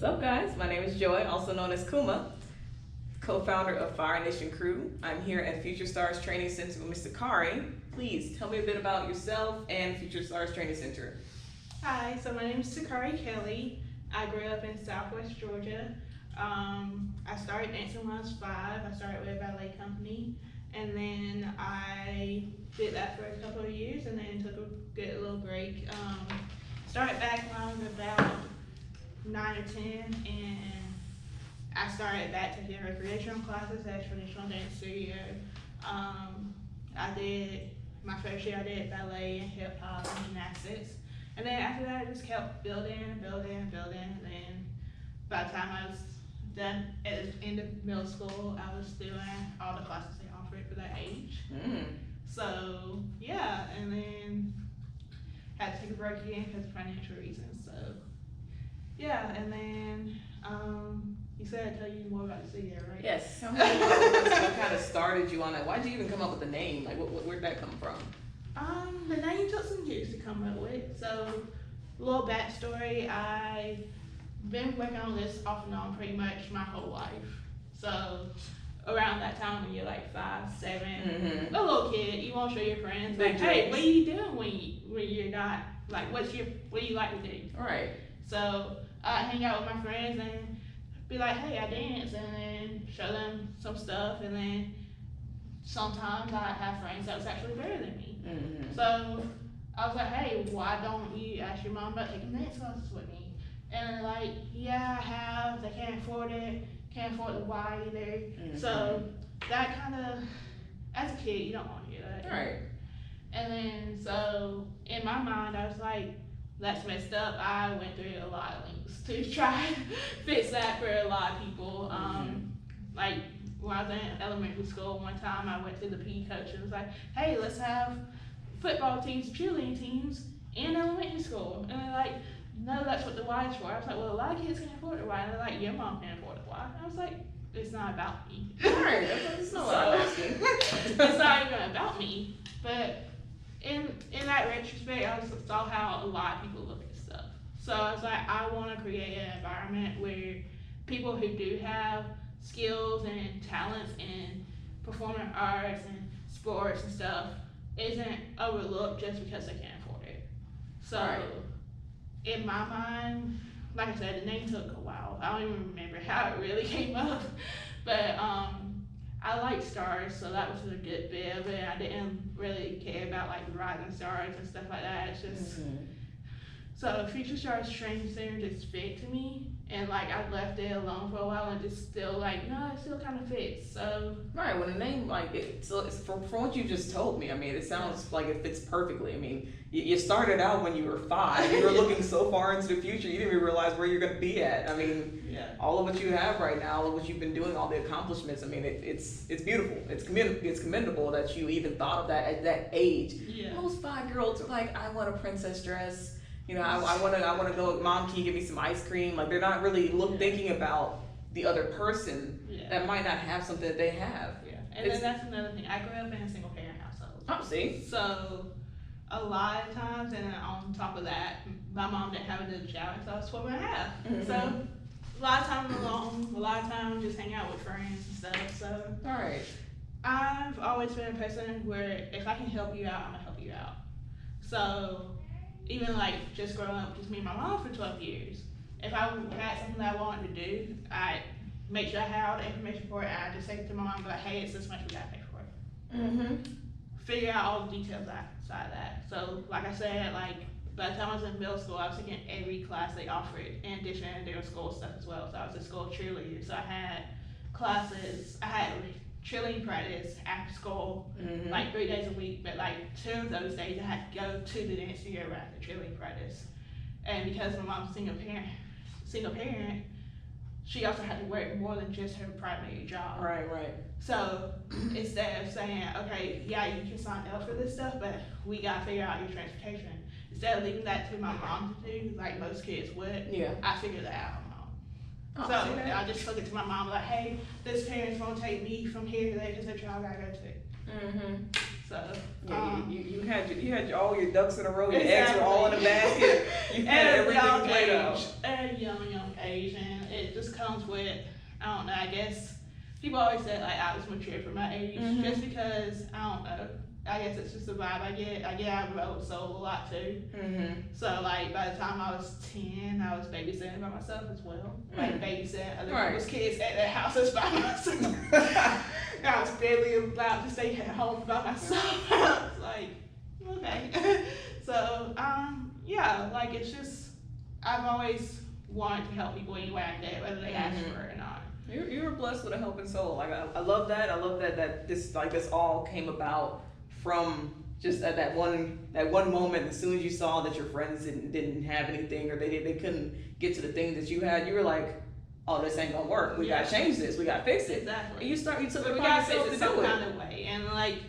up, guys? My name is Joy, also known as Kuma, co-founder of FyreNation Crew. I'm here at Future Stars Training Center with Mr. Takahri. Please tell me a bit about yourself and Future Stars Training Center. Hi, so my name is Takahri Kelly. I grew up in Southwest Georgia. I started dancing when I was 5. I started with a ballet company, and then I did that for a couple of years, and then took a good little break. Started back when I was about 9 or 10, and I started back taking recreational classes at traditional dance studio. I did my first year. I did ballet and hip hop and gymnastics, and then after that, I just kept building, and then by the time I was done at the end of middle school, I was doing all the classes they offered for that age. So yeah, and then had to take a break again because of financial reasons. So yeah, and then you said I'd tell you more about the studio, right? Yes. Tell me what kind of started you on that. Why'd you even come up with the name? Like, where'd that come from? The name took some years to come up with. So, a little backstory, I've been working on this off and on pretty much my whole life. So, around that time when you're like 5, 7, a little kid, you want to show your friends, like, hey, what are you doing when you're not, like, what do you like to do? All right. So, I hang out with my friends and be like, hey, I dance, and then show them some stuff, and then sometimes I have friends that was actually better than me. So I was like, hey, why don't you ask your mom about taking dance classes with me? And they're like, yeah, I have, they can't afford it, can't afford the Y either. So that kind of, as a kid, you don't want to hear that. Right. And then, so in my mind, I was like, that's messed up. I went through a lot of links to try and fix that for a lot of people. Like when I was in elementary school, one time I went to the PE coach and was like, hey, let's have football teams, cheerleading teams in elementary school. And they're like, no, that's what the Y is for. I was like, well, a lot of kids can't afford the Y. And they're like, your mom can't afford the Y. And I was like, it's not about me. Right, that's not what I'm asking. It's not even about me. But in that retrospect, I saw how a lot of people look at stuff. So I was like, I want to create an environment where people who do have skills and talents in performing arts and sports and stuff isn't overlooked just because they can't afford it. So in my mind, like I said, the name took a while. I don't even remember how it really came up, but I like stars, so that was a good bit of it. I didn't really care about like rising stars and stuff like that. It's just so Future Stars Training Center just fit to me, and like I left it alone for a while and just still like, no, it still kind of fits. So right, when the name like it, so it's from what you just told me. I mean, it sounds like it fits perfectly. I mean, you started out when you were 5. You were looking so far into the future, you didn't even realize where you're going to be at. I mean, all of what you have right now, all of what you've been doing, all the accomplishments. I mean, it's beautiful. It's commendable that you even thought of that at that age. Most 5-year-olds are like, I want a princess dress. You know, I want to go. Mom, can you give me some ice cream? Like they're not really thinking about the other person that might not have something that they have. And then that's another thing. I grew up in a single parent household. Oh, see. So a lot of times, and then on top of that, my mom didn't have a good shower, so I was 12 and a half. So a lot of time alone, a lot of time just hang out with friends and stuff. So I've always been a person where if I can help you out, I'm gonna help you out. So even like just growing up, just me and my mom for 12 years, if I had something that I wanted to do, I make sure I had all the information for it, and I just take it to my mom and be like, hey, it's this much, we gotta pay for it. Figure out all the details outside of that. So like I said, like by the time I was in middle school, I was taking every class they offered in addition to their school stuff as well. So I was a school cheerleader, so I had classes, I had cheerleading practice after school, like 3 days a week, but like 2 of those days I had to go to the dance studio right after cheerleading practice. And because my mom's a single parent, she also had to work more than just her primary job. Right. So instead of saying, okay, yeah, you can sign up for this stuff, but we gotta figure out your transportation. Instead of leaving that to my mom to do, like most kids would, I figured that out on my own. So I just took it to my mom, like, hey, this parent's gonna take me from here to there because their child gotta go to. So you had all your ducks in a row, your eggs were all in a basket. You had everything laid out. And at a young age, and it just comes with, I don't know, I guess people always say like I was mature for my age, just because, I don't know, I guess it's just the vibe I get. I get out of road soul a lot too. So like by the time I was 10, I was babysitting by myself as well. Like babysitting other people's kids at their houses by myself. I was barely allowed to stay at home by myself. I was like, okay. So yeah, like it's just, I've always wanted to help people any way I can, whether they ask for it or not. You were blessed with a helping soul. Like I love that. I love that this all came about from just that one moment. As soon as you saw that your friends didn't have anything, or they couldn't get to the thing that you had, you were like, oh, this ain't gonna work. We gotta change this. We gotta fix it. Exactly. And you took it we upon gotta yourself fix to it do some it. kind of way. And like,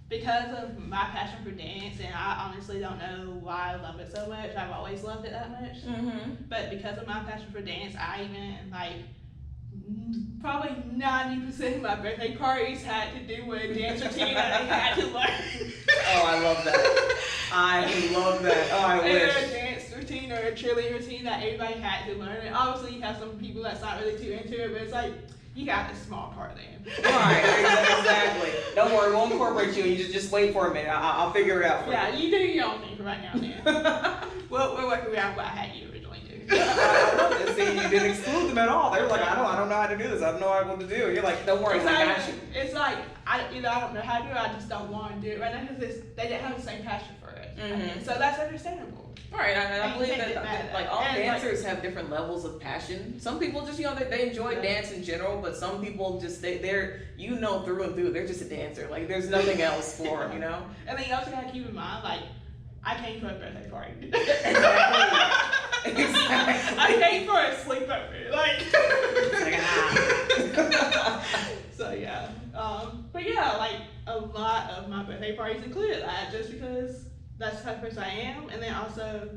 because of my passion for dance, and I honestly don't know why I love it so much. I've always loved it that much. But because of my passion for dance, I even like, probably 90% of my birthday parties had to do with a dance routine that I had to learn. Oh, I love that. I love that. Oh, I wish. A dance routine or a cheerleading routine that everybody had to learn. And obviously, you have some people that's not really too into it, but it's like, you got the small part then. Right, exactly. Don't worry, we'll incorporate you. You just wait for a minute. I'll figure it out for you. Yeah, you do your own thing for right now and then. We'll work around what I had you originally do. I love it. See, you didn't exclude them at all. They were like, I don't know how to do this. I have no idea what to do. You're like, don't worry, I got you. It's like, either I don't know how to do it, I just don't want to do it right now because they didn't have the same passion for it. So that's understandable. Right, I believe that like all dancers have different levels of passion. Some people just, they enjoy dance in general, but some people just, they're through and through, they're just a dancer. Like there's nothing else for them, And then you also gotta keep in mind, like, I came for a birthday party. Exactly. I came for a sleepover. Like, so yeah. But yeah, like a lot of my birthday parties included that, just because that's the type of person I am, and then also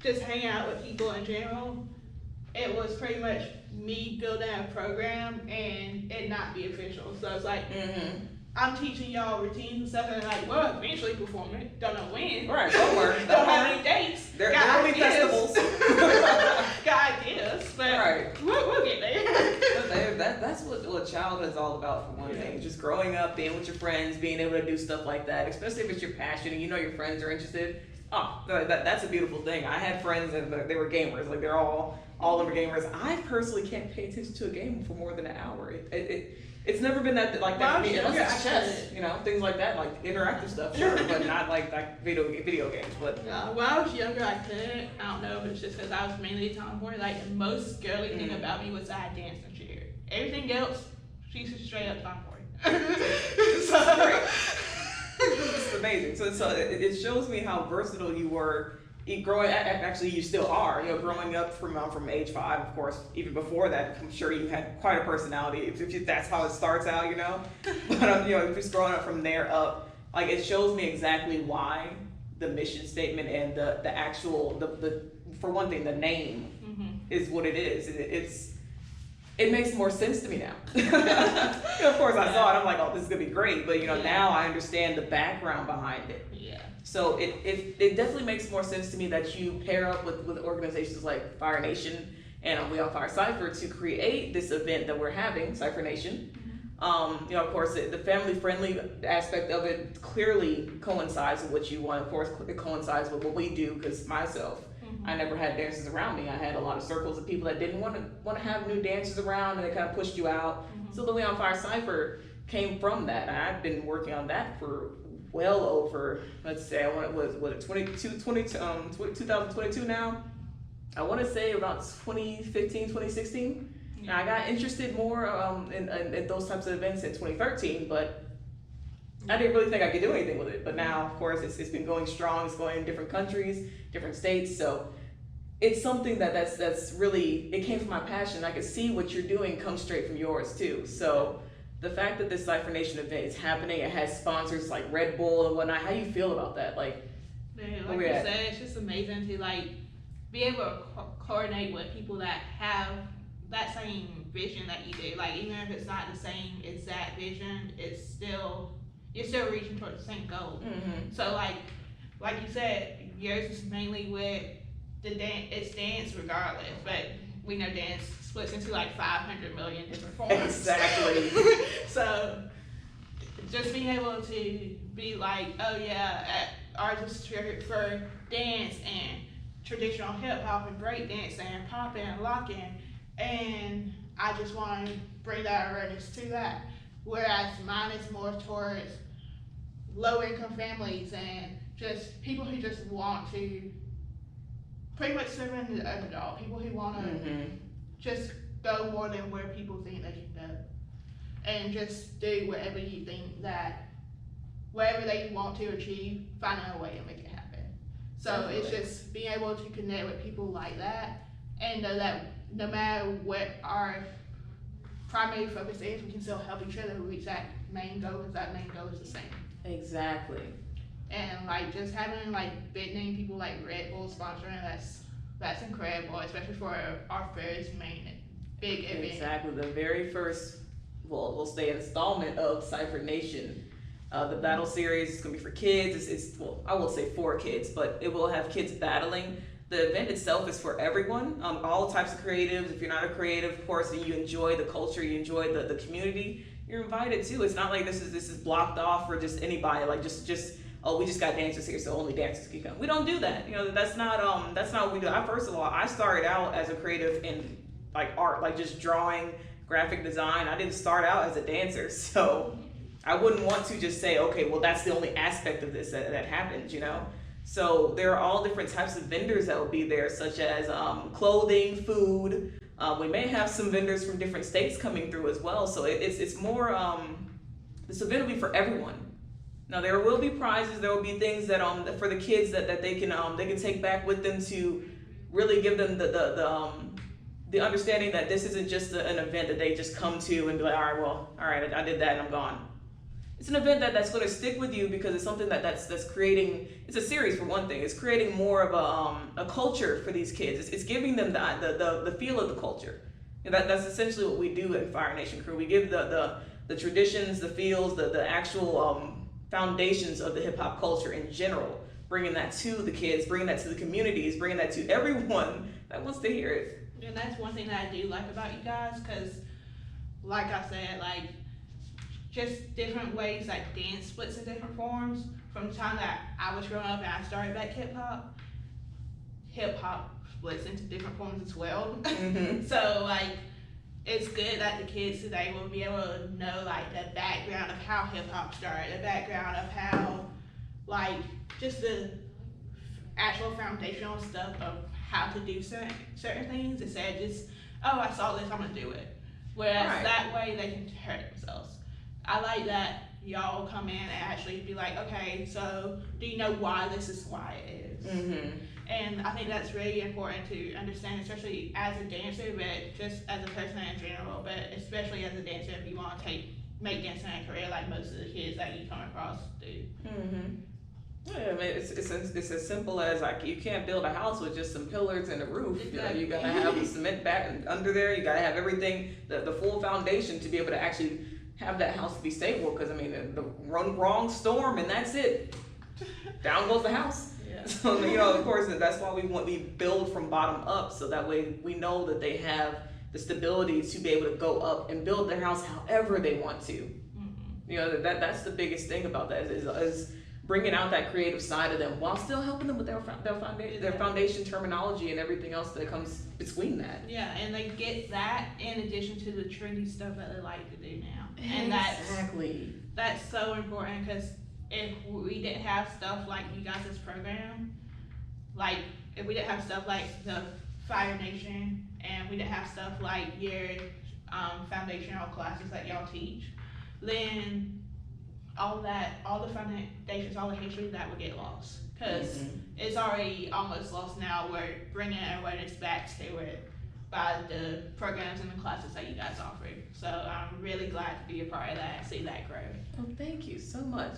just hanging out with people in general. It was pretty much me building a program and it not be official. So it's like, I'm teaching y'all routines and stuff, and like, we'll eventually perform it. Don't know when. Right, don't worry. Don't have any dates. There will be festivals. Got ideas, but we'll get there. That's what childhood is all about, for one thing. Just growing up, being with your friends, being able to do stuff like that, especially if it's your passion and your friends are interested. Oh, that's a beautiful thing. I had friends and they were gamers. Like they're all over gamers. I personally can't pay attention to a game for more than an hour. It's never been that like that for me. Unless it's chess, things like that, like interactive stuff, sure, but not like video games. But when I was younger, I couldn't. I don't know if it's just because I was mainly a tomboy. Like the most girly thing about me was I danced and cheered. Everything else, she's just straight up tomboy. It's amazing. So it shows me how versatile you were. Actually, you still are. Growing up from age 5, of course. Even before that, I'm sure you had quite a personality. If that's how it starts out, But just growing up from there up, like it shows me exactly why the mission statement and the actual for one thing, the name is what it is. It makes more sense to me now. Of course, I saw it. I'm like, oh, this is gonna be great. But now I understand the background behind it. Yeah. So it definitely makes more sense to me that you pair up with organizations like FyreNation and WeOnFyre Cypher to create this event that we're having, CypherNation. Of course, the family-friendly aspect of it clearly coincides with what you want. Of course, it coincides with what we do, because myself, I never had dancers around me. I had a lot of circles of people that didn't want to have new dancers around, and they kind of pushed you out. So the WeOnFyre Cypher came from that, and I've been working on that for well over, let's say, 2022 now. I want to say about 2015, 2016. Now, I got interested more in those types of events in 2013, but I didn't really think I could do anything with it. But now, of course, it's been going strong. It's going in different countries, different states. So it's something that's really, it came from my passion. I could see what you're doing come straight from yours too. So the fact that this CypherNation event is happening, it has sponsors like Red Bull and whatnot. How do you feel about that? Like you said, it's just amazing to be able to coordinate with people that have that same vision that you do. Like even if it's not the same exact vision, it's still, you're still reaching towards the same goal. So like you said, yours is mainly with it's dance regardless, but we know dance splits into like 500 million different forms. Exactly. So just being able to be like, oh yeah, ours is triggered for dance and traditional hip hop and break dance and popping and locking, and I just want to bring that awareness to that. Whereas mine is more towards low income families and just people who just want to pretty much serve as an underdog, people who want to just go more than where people think they can go, and just do whatever you think that, whatever they want to achieve, finding a way to make it happen. So definitely. It's just being able to connect with people like that, and know that no matter what our primary focus is, we can still help each other reach that main goal, because that main goal is the same. Exactly. And like just having like big name people like Red Bull sponsoring, that's incredible, especially for our first main big event. Exactly, the very first, well, we'll say installment of CypherNation. The battle series is gonna be for kids. It's well, I will say for kids, but it will have kids battling. The event itself is for everyone, all types of creatives. If you're not a creative, of course, and you enjoy the culture, you enjoy the community, you're invited too. It's not like this is blocked off for just anybody. Like just oh, we just got dancers here, so only dancers can come. We don't do that. You know, that's not what we do. First of all, I started out as a creative in like art, like just drawing, graphic design. I didn't start out as a dancer, so I wouldn't want to just say, okay, well, that's the only aspect of this that happens, you know? So there are all different types of vendors that will be there, such as clothing, food. We may have some vendors from different states coming through as well. So it's more, this event will be for everyone. Now there will be prizes, there will be things that for the kids that they can take back with them to really give them the understanding that this isn't just an event that they just come to and be like, all right, I did that and I'm gone. It's an event that's going to stick with you because it's something that's creating. It's a series for one thing. It's creating more of a culture for these kids. It's giving them the feel of the culture. And that's essentially what we do at FyreNation Crew. We give the traditions, the feels, the actual foundations of the hip hop culture in general, bringing that to the kids, bringing that to the communities, bringing that to everyone that wants to hear it. And that's one thing that I do like about you guys, because like I said, like just different ways like dance splits in different forms. From the time that I was growing up and I started back hip hop splits into different forms as well. So like it's good that the kids today will be able to know like the background of how hip hop started, the background of how like just the actual foundational stuff of how to do certain things, instead of just, oh, I saw this, I'm gonna do it. Whereas that way they can hurt themselves. I like that y'all come in and actually be like, okay, so do you know why this is why it is? And I think that's really important to understand, especially as a dancer, but just as a person in general, but especially as a dancer if you want to make dancing a career like most of the kids that you come across do. Yeah, I mean, it's as simple as like you can't build a house with just some pillars and a roof. Exactly. You gotta have the cement back and under there. You gotta have everything, the full foundation to be able to actually have that house be stable. Because I mean, the wrong storm and that's it. Down goes the house. Yeah. So you know, of course, that's why we build from bottom up, so that way we know that they have the stability to be able to go up and build their house however they want to. You know, that's the biggest thing about that is bringing out that creative side of them while still helping them with their foundation terminology and everything else that comes between that. Yeah, and they get that in addition to the trendy stuff that they like to do now. And that's so important, because if we didn't have stuff like you guys' program, like if we didn't have stuff like the FyreNation, and we didn't have stuff like your foundational classes that y'all teach, then all the foundations, all the history, that would get lost, because it's already almost lost now. We're bringing awareness back to it by the programs and the classes that you guys offer. So I'm really glad to be a part of that and see that grow. Well, thank you so much.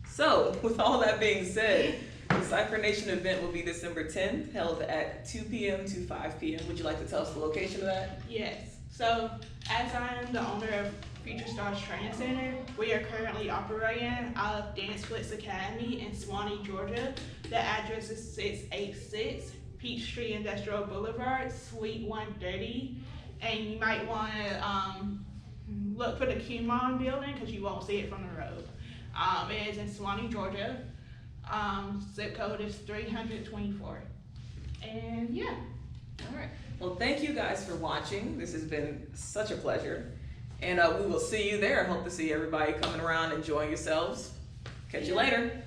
So with all that being said, the CypherNation event will be December 10th, held at 2 p.m. to 5 p.m. Would you like to tell us the location of that? Yes. So as I'm the owner of Future Stars Training Center, we are currently operating out of Dance Blitz Academy in Swanee, Georgia. The address is 686 Peachtree Industrial Boulevard, Suite 130. And you might want to look for the Kuma building because you won't see it from the road. It is in Suwanee, Georgia. Zip code is 324. And yeah. All right. Well, thank you guys for watching. This has been such a pleasure. And we will see you there. Hope to see everybody coming around, enjoying yourselves. Catch you later.